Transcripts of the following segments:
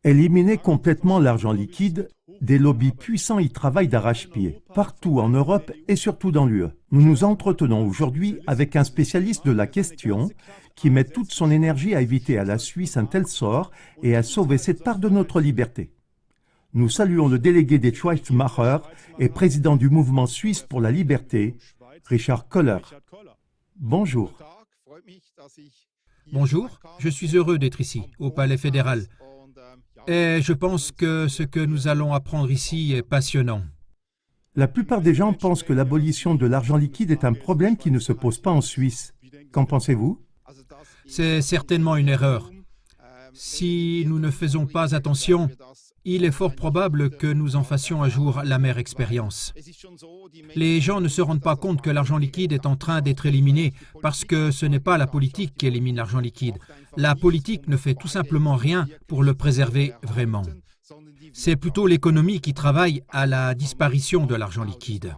Éliminer complètement l'argent liquide, des lobbies puissants y travaillent d'arrache-pied, partout en Europe et surtout dans l'UE. Nous nous entretenons aujourd'hui avec un spécialiste de la question qui met toute son énergie à éviter à la Suisse un tel sort et à sauver cette part de notre liberté. Nous saluons le délégué des Schweizmacher et président du mouvement suisse pour la liberté, Richard Koller. Bonjour. Bonjour, je suis heureux d'être ici, au Palais fédéral. Et je pense que ce que nous allons apprendre ici est passionnant. La plupart des gens pensent que l'abolition de l'argent liquide est un problème qui ne se pose pas en Suisse. Qu'en pensez-vous? C'est certainement une erreur. Si nous ne faisons pas attention, il est fort probable que nous en fassions un jour l'amère expérience. Les gens ne se rendent pas compte que l'argent liquide est en train d'être éliminé parce que ce n'est pas la politique qui élimine l'argent liquide. La politique ne fait tout simplement rien pour le préserver vraiment. C'est plutôt l'économie qui travaille à la disparition de l'argent liquide.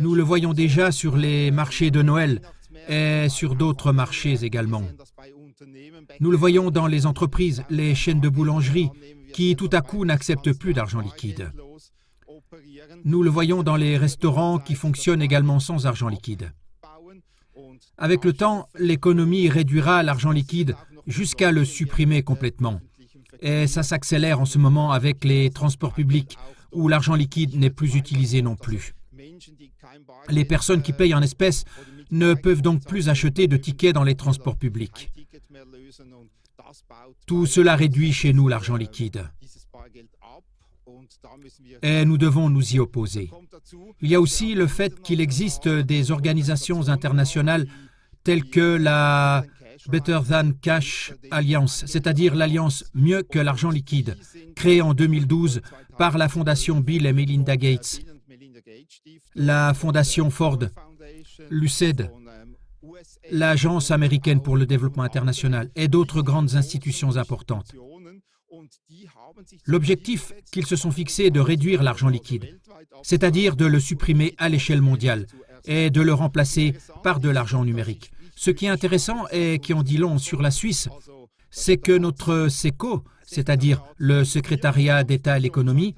Nous le voyons déjà sur les marchés de Noël et sur d'autres marchés également. Nous le voyons dans les entreprises, les chaînes de boulangerie, qui tout à coup n'acceptent plus d'argent liquide. Nous le voyons dans les restaurants qui fonctionnent également sans argent liquide. Avec le temps, l'économie réduira l'argent liquide jusqu'à le supprimer complètement. Et ça s'accélère en ce moment avec les transports publics, où l'argent liquide n'est plus utilisé non plus. Les personnes qui payent en espèces ne peuvent donc plus acheter de tickets dans les transports publics. Tout cela réduit chez nous l'argent liquide. Et nous devons nous y opposer. Il y a aussi le fait qu'il existe des organisations internationales telles que la Better Than Cash Alliance, c'est-à-dire l'alliance Mieux que l'argent liquide, créée en 2012 par la fondation Bill et Melinda Gates, la fondation Ford, l'USAID, l'Agence américaine pour le développement international et d'autres grandes institutions importantes. L'objectif qu'ils se sont fixés est de réduire l'argent liquide, c'est-à-dire de le supprimer à l'échelle mondiale et de le remplacer par de l'argent numérique. Ce qui est intéressant et qui en dit long sur la Suisse, c'est que notre SECO, c'est-à-dire le secrétariat d'État à l'économie,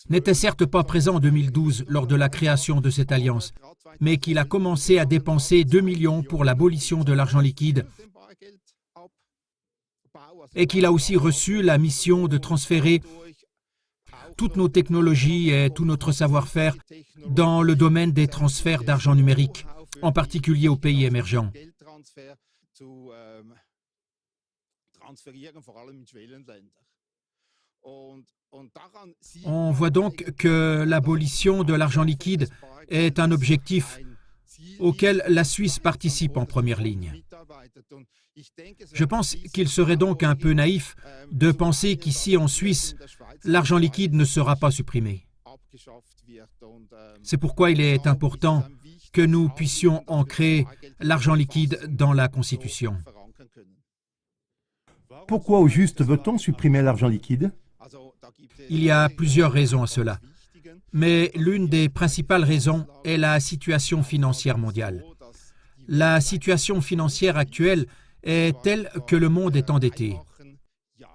n'était certes pas présent en 2012 lors de la création de cette alliance, mais qu'il a commencé à dépenser 2 millions pour l'abolition de l'argent liquide et qu'il a aussi reçu la mission de transférer toutes nos technologies et tout notre savoir-faire dans le domaine des transferts d'argent numérique, en particulier aux pays émergents. On voit donc que l'abolition de l'argent liquide est un objectif auquel la Suisse participe en première ligne. Je pense qu'il serait donc un peu naïf de penser qu'ici en Suisse, l'argent liquide ne sera pas supprimé. C'est pourquoi il est important que nous puissions ancrer l'argent liquide dans la Constitution. Pourquoi au juste veut-on supprimer l'argent liquide? Il y a plusieurs raisons à cela. Mais l'une des principales raisons est la situation financière mondiale. La situation financière actuelle est telle que le monde est endetté,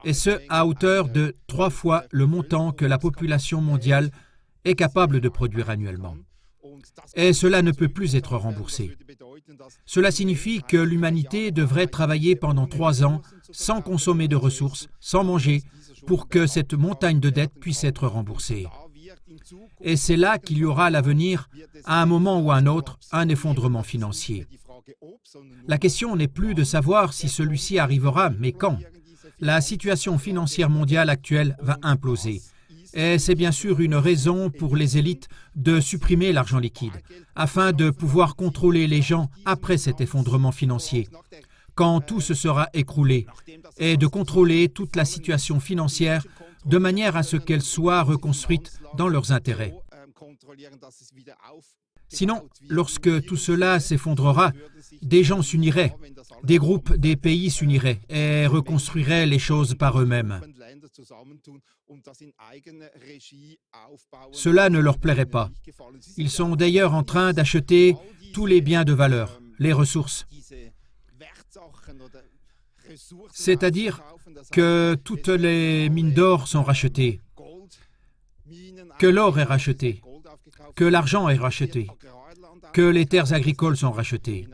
et ce, à hauteur de 3 fois le montant que la population mondiale est capable de produire annuellement. Et cela ne peut plus être remboursé. Cela signifie que l'humanité devrait travailler pendant 3 ans sans consommer de ressources, sans manger, pour que cette montagne de dettes puisse être remboursée. Et c'est là qu'il y aura à l'avenir, à un moment ou à un autre, un effondrement financier. La question n'est plus de savoir si celui-ci arrivera, mais quand. La situation financière mondiale actuelle va imploser. Et c'est bien sûr une raison pour les élites de supprimer l'argent liquide, afin de pouvoir contrôler les gens après cet effondrement financier, quand tout se sera écroulé, et de contrôler toute la situation financière de manière à ce qu'elle soit reconstruite dans leurs intérêts. Sinon, lorsque tout cela s'effondrera, des gens s'uniraient, des groupes, des pays s'uniraient et reconstruiraient les choses par eux-mêmes. Cela ne leur plairait pas. Ils sont d'ailleurs en train d'acheter tous les biens de valeur, les ressources. C'est-à-dire que toutes les mines d'or sont rachetées, que l'or est racheté, que l'argent est racheté, que les terres agricoles sont rachetées.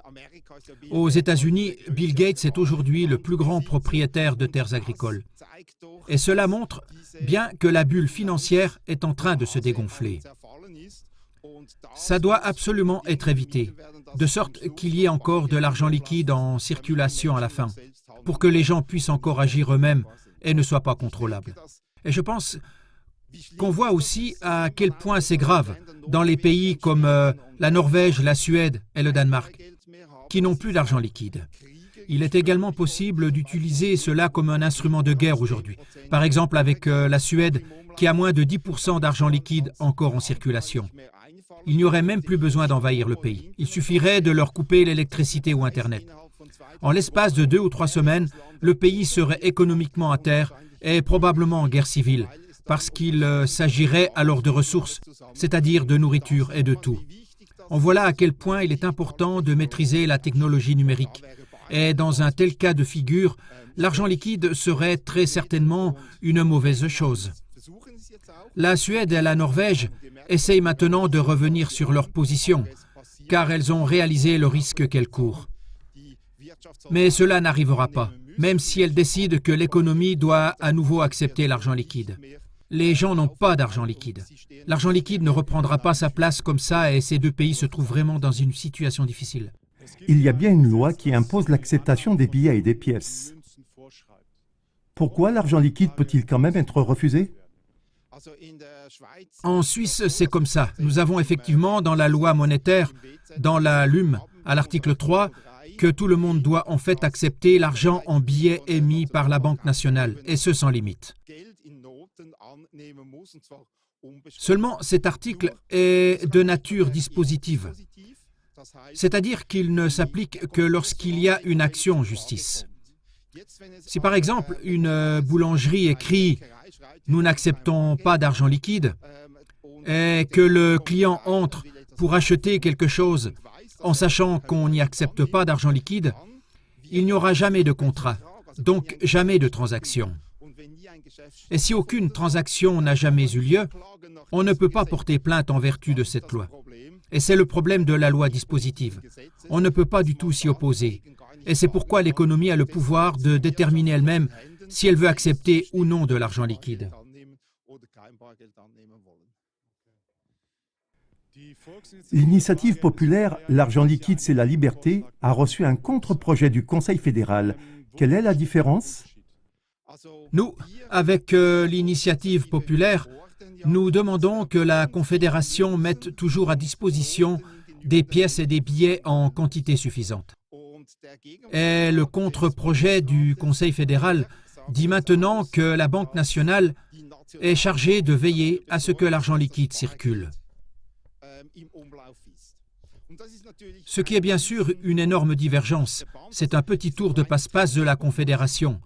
Aux États-Unis, Bill Gates est aujourd'hui le plus grand propriétaire de terres agricoles. Et cela montre bien que la bulle financière est en train de se dégonfler. Ça doit absolument être évité, de sorte qu'il y ait encore de l'argent liquide en circulation à la fin, pour que les gens puissent encore agir eux-mêmes et ne soient pas contrôlables. Et je pense qu'on voit aussi à quel point c'est grave dans les pays comme la Norvège, la Suède et le Danemark, qui n'ont plus d'argent liquide. Il est également possible d'utiliser cela comme un instrument de guerre aujourd'hui. Par exemple avec la Suède, qui a moins de 10% d'argent liquide encore en circulation. Il n'y aurait même plus besoin d'envahir le pays. Il suffirait de leur couper l'électricité ou Internet. En l'espace de 2 ou 3 semaines, le pays serait économiquement à terre et probablement en guerre civile, parce qu'il s'agirait alors de ressources, c'est-à-dire de nourriture et de tout. On voit là à quel point il est important de maîtriser la technologie numérique. Et dans un tel cas de figure, l'argent liquide serait très certainement une mauvaise chose. La Suède et la Norvège essayent maintenant de revenir sur leur position, car elles ont réalisé le risque qu'elles courent. Mais cela n'arrivera pas, même si elles décident que l'économie doit à nouveau accepter l'argent liquide. Les gens n'ont pas d'argent liquide. L'argent liquide ne reprendra pas sa place comme ça et ces deux pays se trouvent vraiment dans une situation difficile. Il y a bien une loi qui impose l'acceptation des billets et des pièces. Pourquoi l'argent liquide peut-il quand même être refusé ? En Suisse, c'est comme ça. Nous avons effectivement dans la loi monétaire, dans la LUM, à l'article 3, que tout le monde doit en fait accepter l'argent en billets émis par la Banque nationale, et ce sans limite. Seulement, cet article est de nature dispositive, c'est-à-dire qu'il ne s'applique que lorsqu'il y a une action en justice. Si par exemple une boulangerie écrit « Nous n'acceptons pas d'argent liquide » et que le client entre pour acheter quelque chose en sachant qu'on n'y accepte pas d'argent liquide, il n'y aura jamais de contrat, donc jamais de transaction. Et si aucune transaction n'a jamais eu lieu, on ne peut pas porter plainte en vertu de cette loi. Et c'est le problème de la loi dispositive. On ne peut pas du tout s'y opposer. Et c'est pourquoi l'économie a le pouvoir de déterminer elle-même si elle veut accepter ou non de l'argent liquide. L'initiative populaire « L'argent liquide, c'est la liberté » a reçu un contre-projet du Conseil fédéral. Quelle est la différence ? Nous, avec l'initiative populaire, nous demandons que la Confédération mette toujours à disposition des pièces et des billets en quantité suffisante. Et le contre-projet du Conseil fédéral dit maintenant que la Banque nationale est chargée de veiller à ce que l'argent liquide circule. Ce qui est bien sûr une énorme divergence. C'est un petit tour de passe-passe de la Confédération.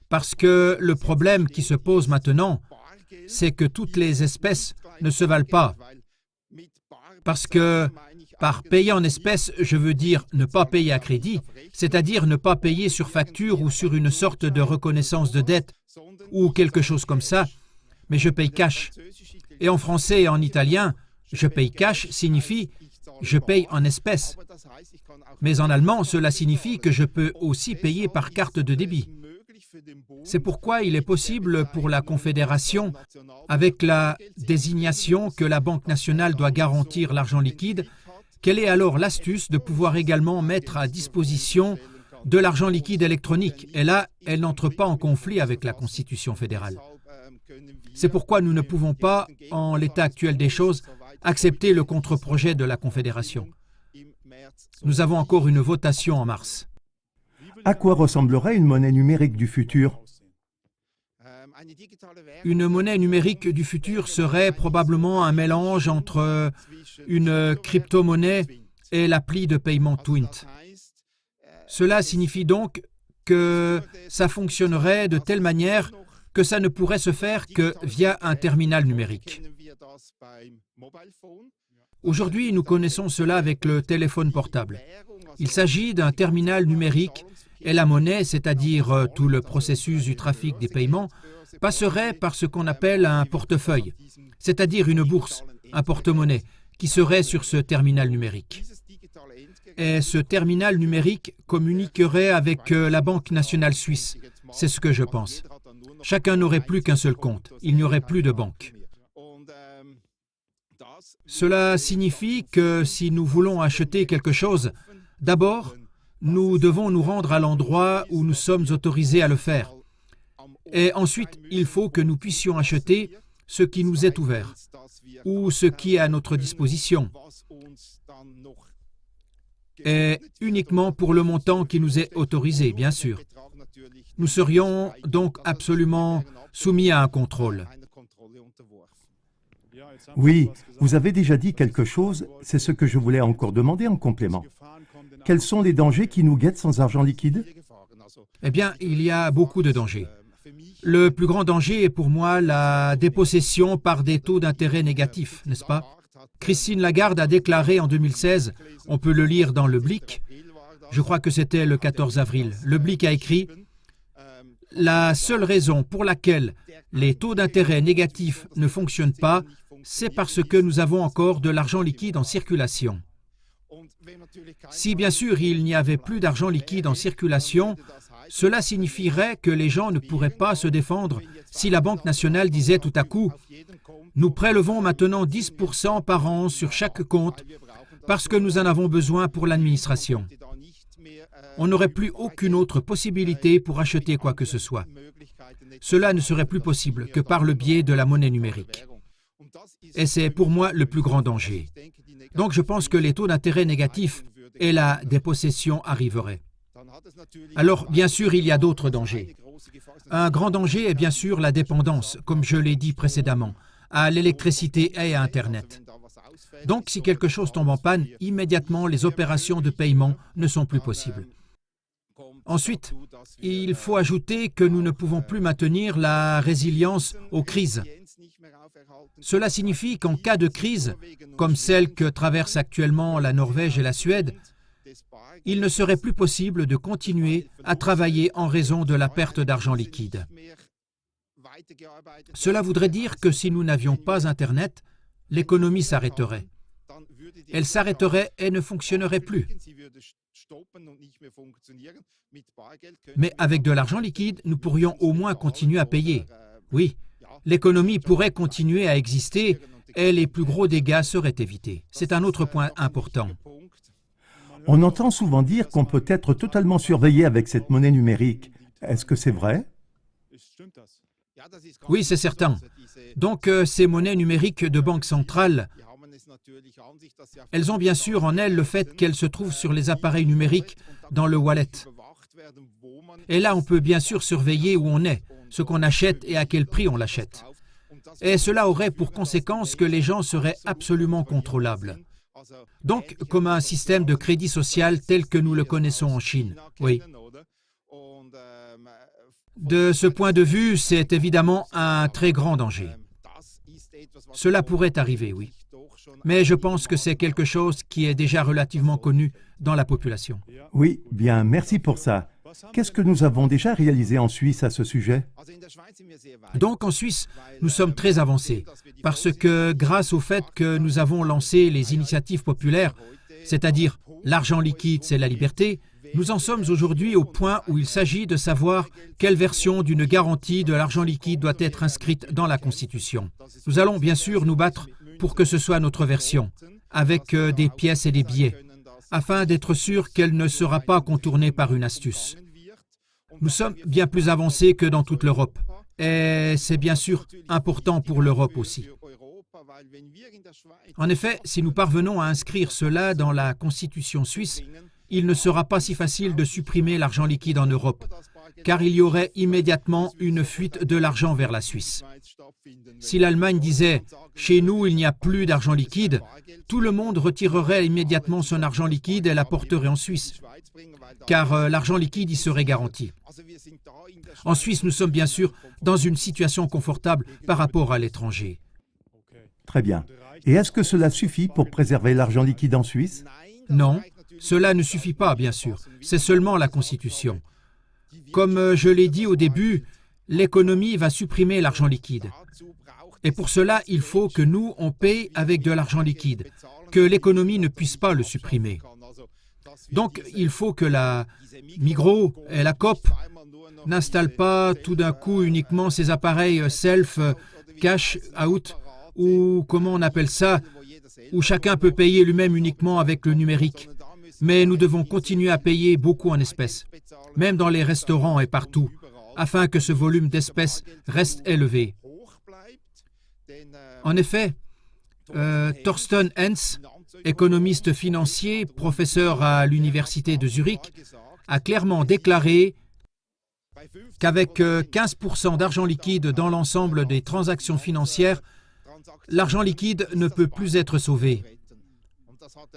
Parce que le problème qui se pose maintenant, c'est que toutes les espèces ne se valent pas. Parce que par payer en espèces, je veux dire ne pas payer à crédit, c'est-à-dire ne pas payer sur facture ou sur une sorte de reconnaissance de dette ou quelque chose comme ça, mais je paye cash. Et en français et en italien, je paye cash signifie je paye en espèces. Mais en allemand, cela signifie que je peux aussi payer par carte de débit. C'est pourquoi il est possible pour la Confédération, avec la désignation que la Banque nationale doit garantir l'argent liquide, quelle est alors l'astuce de pouvoir également mettre à disposition de l'argent liquide électronique. Et là, elle n'entre pas en conflit avec la Constitution fédérale. C'est pourquoi nous ne pouvons pas, en l'état actuel des choses, accepter le contre-projet de la Confédération. Nous avons encore une votation en mars. À quoi ressemblerait une monnaie numérique du futur ? Une monnaie numérique du futur serait probablement un mélange entre une crypto-monnaie et l'appli de paiement Twint. Cela signifie donc que ça fonctionnerait de telle manière que ça ne pourrait se faire que via un terminal numérique. Aujourd'hui, nous connaissons cela avec le téléphone portable. Il s'agit d'un terminal numérique Et la monnaie, c'est-à-dire tout le processus du trafic des paiements, passerait par ce qu'on appelle un portefeuille, c'est-à-dire une bourse, un porte-monnaie, qui serait sur ce terminal numérique. Et ce terminal numérique communiquerait avec la Banque nationale suisse. C'est ce que je pense. Chacun n'aurait plus qu'un seul compte. Il n'y aurait plus de banque. Cela signifie que si nous voulons acheter quelque chose, d'abord, nous devons nous rendre à l'endroit où nous sommes autorisés à le faire. Et ensuite, il faut que nous puissions acheter ce qui nous est ouvert ou ce qui est à notre disposition. Et uniquement pour le montant qui nous est autorisé, bien sûr. Nous serions donc absolument soumis à un contrôle. Oui, vous avez déjà dit quelque chose, c'est ce que je voulais encore demander en complément. Quels sont les dangers qui nous guettent sans argent liquide? Eh bien, il y a beaucoup de dangers. Le plus grand danger est pour moi la dépossession par des taux d'intérêt négatifs, n'est-ce pas? Christine Lagarde a déclaré en 2016, on peut le lire dans le Blick, je crois que c'était le 14 avril, le Blick a écrit « La seule raison pour laquelle les taux d'intérêt négatifs ne fonctionnent pas, c'est parce que nous avons encore de l'argent liquide en circulation. » Si bien sûr il n'y avait plus d'argent liquide en circulation, cela signifierait que les gens ne pourraient pas se défendre si la Banque nationale disait tout à coup « Nous prélevons maintenant 10% par an sur chaque compte parce que nous en avons besoin pour l'administration. » On n'aurait plus aucune autre possibilité pour acheter quoi que ce soit. Cela ne serait plus possible que par le biais de la monnaie numérique. Et c'est pour moi le plus grand danger. Donc je pense que les taux d'intérêt négatifs et la dépossession arriveraient. Alors, bien sûr, il y a d'autres dangers. Un grand danger est bien sûr la dépendance, comme je l'ai dit précédemment, à l'électricité et à Internet. Donc, si quelque chose tombe en panne, immédiatement, les opérations de paiement ne sont plus possibles. Ensuite, il faut ajouter que nous ne pouvons plus maintenir la résilience aux crises. Cela signifie qu'en cas de crise, comme celle que traversent actuellement la Norvège et la Suède, il ne serait plus possible de continuer à travailler en raison de la perte d'argent liquide. Cela voudrait dire que si nous n'avions pas Internet, l'économie s'arrêterait. Elle s'arrêterait et ne fonctionnerait plus. Mais avec de l'argent liquide, nous pourrions au moins continuer à payer. Oui, l'économie pourrait continuer à exister et les plus gros dégâts seraient évités. C'est un autre point important. On entend souvent dire qu'on peut être totalement surveillé avec cette monnaie numérique. Est-ce que c'est vrai? Oui, c'est certain. Donc, ces monnaies numériques de banque centrale, elles ont bien sûr en elles le fait qu'elles se trouvent sur les appareils numériques dans le wallet. Et là, on peut bien sûr surveiller où on est, ce qu'on achète et à quel prix on l'achète. Et cela aurait pour conséquence que les gens seraient absolument contrôlables. Donc, comme un système de crédit social tel que nous le connaissons en Chine, oui. De ce point de vue, c'est évidemment un très grand danger. Cela pourrait arriver, oui. Mais je pense que c'est quelque chose qui est déjà relativement connu dans la population. Oui, bien, merci pour ça. Qu'est-ce que nous avons déjà réalisé en Suisse à ce sujet? Donc en Suisse, nous sommes très avancés, parce que grâce au fait que nous avons lancé les initiatives populaires, c'est-à-dire l'argent liquide, c'est la liberté, nous en sommes aujourd'hui au point où il s'agit de savoir quelle version d'une garantie de l'argent liquide doit être inscrite dans la Constitution. Nous allons bien sûr nous battre pour que ce soit notre version, avec des pièces et des billets, afin d'être sûr qu'elle ne sera pas contournée par une astuce. Nous sommes bien plus avancés que dans toute l'Europe, et c'est bien sûr important pour l'Europe aussi. En effet, si nous parvenons à inscrire cela dans la Constitution suisse, il ne sera pas si facile de supprimer l'argent liquide en Europe, car il y aurait immédiatement une fuite de l'argent vers la Suisse. Si l'Allemagne disait « chez nous, il n'y a plus d'argent liquide », tout le monde retirerait immédiatement son argent liquide et l'apporterait en Suisse, car l'argent liquide y serait garanti. En Suisse, nous sommes bien sûr dans une situation confortable par rapport à l'étranger. Très bien. Et est-ce que cela suffit pour préserver l'argent liquide en Suisse? Non, cela ne suffit pas, bien sûr. C'est seulement la Constitution. Comme je l'ai dit au début, l'économie va supprimer l'argent liquide. Et pour cela, il faut que nous, on paye avec de l'argent liquide, que l'économie ne puisse pas le supprimer. Donc, il faut que la Migros et la Coop n'installent pas tout d'un coup uniquement ces appareils self-cash out, ou comment on appelle ça, où chacun peut payer lui-même uniquement avec le numérique. Mais nous devons continuer à payer beaucoup en espèces, même dans les restaurants et partout, afin que ce volume d'espèces reste élevé. En effet, Thorsten Hens, économiste financier, professeur à l'université de Zurich, a clairement déclaré qu'avec 15% d'argent liquide dans l'ensemble des transactions financières, l'argent liquide ne peut plus être sauvé.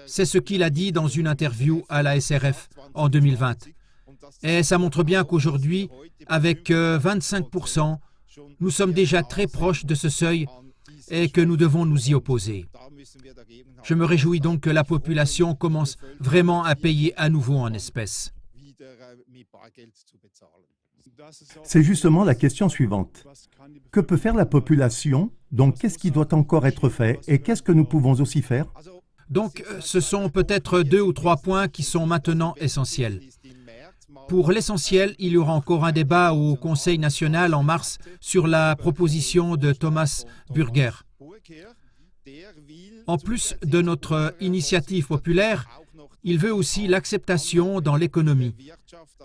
C'est ce qu'il a dit dans une interview à la SRF en 2020. Et ça montre bien qu'aujourd'hui, avec 25%, nous sommes déjà très proches de ce seuil et que nous devons nous y opposer. Je me réjouis donc que la population commence vraiment à payer à nouveau en espèces. C'est justement la question suivante. Que peut faire la population? Donc, qu'est-ce qui doit encore être fait et qu'est-ce que nous pouvons aussi faire? Donc, ce sont peut-être 2 ou 3 points qui sont maintenant essentiels. Pour l'essentiel, il y aura encore un débat au Conseil national en mars sur la proposition de Thomas Burger. En plus de notre initiative populaire, il veut aussi l'acceptation dans l'économie.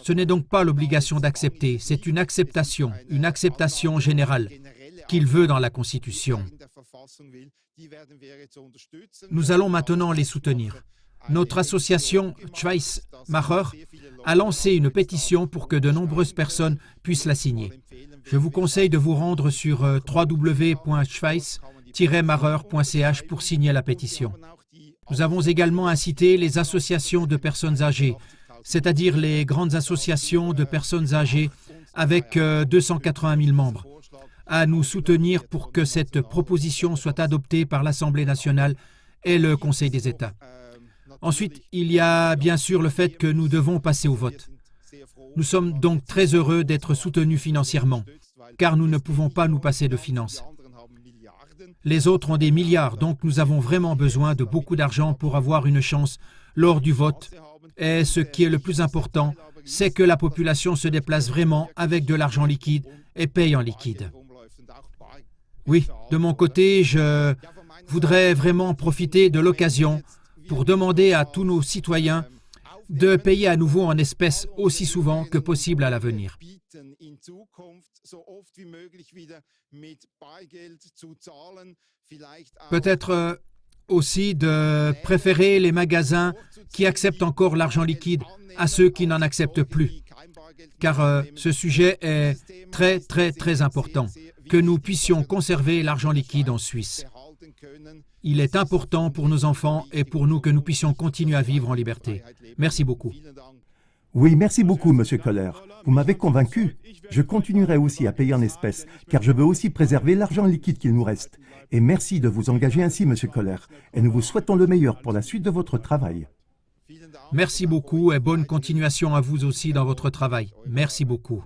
Ce n'est donc pas l'obligation d'accepter, c'est une acceptation générale qu'il veut dans la Constitution. Nous allons maintenant les soutenir. Notre association Schweizmacher a lancé une pétition pour que de nombreuses personnes puissent la signer. Je vous conseille de vous rendre sur www.schweiz-macher.ch pour signer la pétition. Nous avons également incité les associations de personnes âgées, c'est-à-dire les grandes associations de personnes âgées avec 280 000 membres, à nous soutenir pour que cette proposition soit adoptée par l'Assemblée nationale et le Conseil des États. Ensuite, il y a bien sûr le fait que nous devons passer au vote. Nous sommes donc très heureux d'être soutenus financièrement, car nous ne pouvons pas nous passer de finances. Les autres ont des milliards, donc nous avons vraiment besoin de beaucoup d'argent pour avoir une chance lors du vote. Et ce qui est le plus important, c'est que la population se déplace vraiment avec de l'argent liquide et paye en liquide. Oui, de mon côté, je voudrais vraiment profiter de l'occasion pour demander à tous nos citoyens de payer à nouveau en espèces aussi souvent que possible à l'avenir. Peut-être aussi de préférer les magasins qui acceptent encore l'argent liquide à ceux qui n'en acceptent plus, car ce sujet est très, très, très important, que nous puissions conserver l'argent liquide en Suisse. Il est important pour nos enfants et pour nous que nous puissions continuer à vivre en liberté. Merci beaucoup. Oui, merci beaucoup, Monsieur Kohler. Vous m'avez convaincu. Je continuerai aussi à payer en espèces, car je veux aussi préserver l'argent liquide qu'il nous reste. Et merci de vous engager ainsi, Monsieur Kohler. Et nous vous souhaitons le meilleur pour la suite de votre travail. Merci beaucoup et bonne continuation à vous aussi dans votre travail. Merci beaucoup.